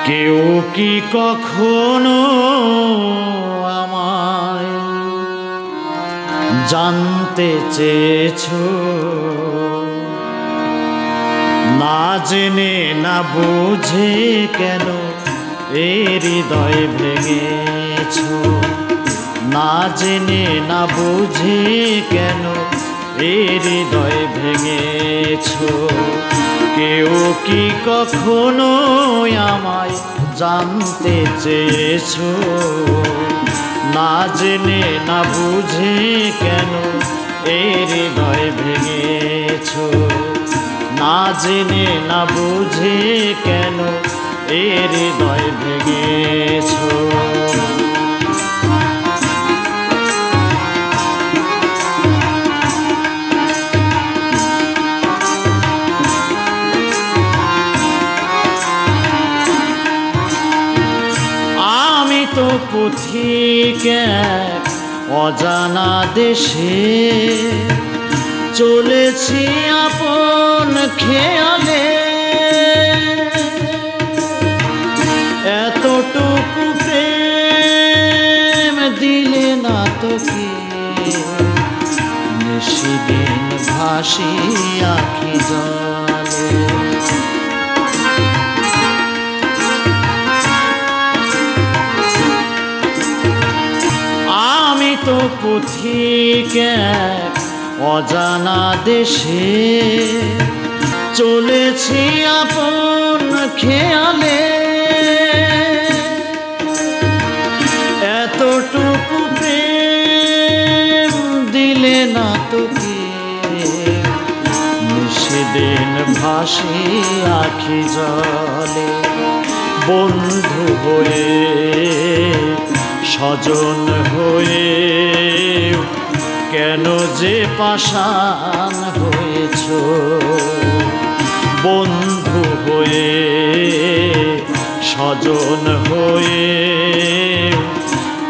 কেউ কি কখনো আমায় জানতে চেয়েছো? না জেনে না বুঝে কেন এই হৃদয় ভেঙেছো? না জেনে না বুঝে কেন এই হৃদয় ভেঙেছো? কেউ কি কখনো আমায় জানতে চেয়েছো? না জেনে না বুঝে কেন এই হৃদয় ভেঙেছো? না জেনে না বুঝে কেন এই হৃদয় ভেঙেছো? তো পথিক এক অজানা দেশে চলেছি আপন খেয়ালে। এতটুকু প্রেম দিলে না তোকে নিশিদিন ভাসি আখি জলে। তো পথিক এক অজানা দেশে চলেছি আপন খেয়ালে। এতটুকু প্রেম দিলে না তোকে নিশিদিন ভাসি আখি জলে। বন্ধু হয়ে স্বজন হয়ে কেন যে পাষাণ হয়েছো? বন্ধু হয়ে স্বজন হয়ে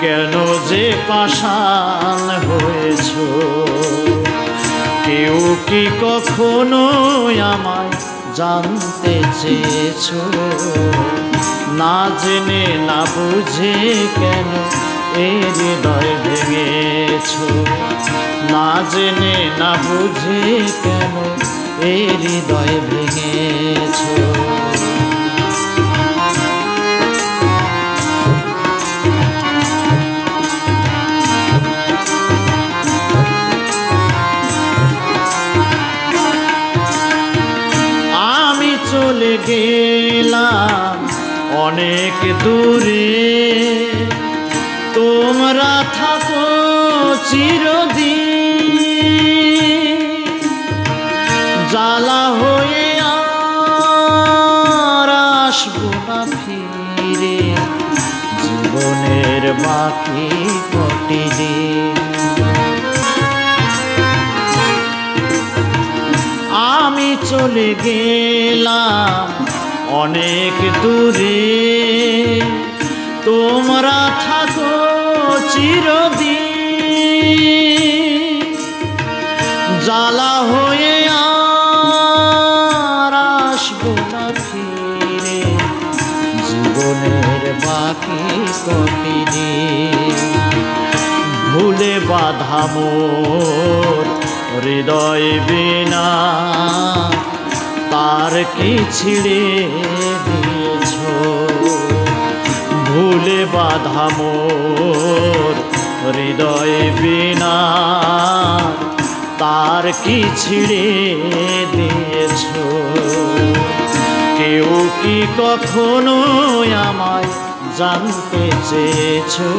কেন যে পাষাণ হয়েছো? কেউ কি কখনো আমায় জানতে চেয়েছো? না জেনে না বুঝে কেন এই হৃদয় ভেঙেছো? না জেনে না বুঝে কেন এই হৃদয় ভেঙেছো? আমি চলে গেলাম অনেক দূরে, তোমরা থাকো চিরদিন। জ্বালা হয়ে আর আসবো না ফিরে জীবনের বাকি কটি দিন। আমি চলে গেলাম অনেক দূরে, তোমরা থাকো চিরদিন। জ্বালা হয়ে আর আসবো না ফিরে জীবনের বাকি কটি দিন। ভুলে বাঁধা মোর হৃদয় বিনা তার কি ছিঁড়ে দিয়েছো? ভুলে বাঁধা মোর হৃদয় বিনা তার কি ছিঁড়ে দিয়েছো? কেউ কি কখনো আমায় জানতে চেয়েছো?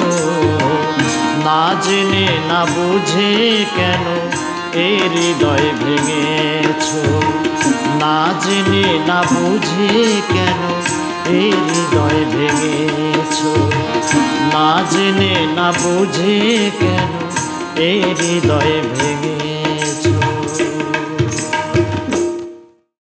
না জেনে না বুঝে কেন এই হৃদয় ভেঙেছো? না জেনে না বুঝে কেন এই হৃদয় ভেঙেছো? না জেনে না বুঝে কেন এই হৃদয় ভেঙে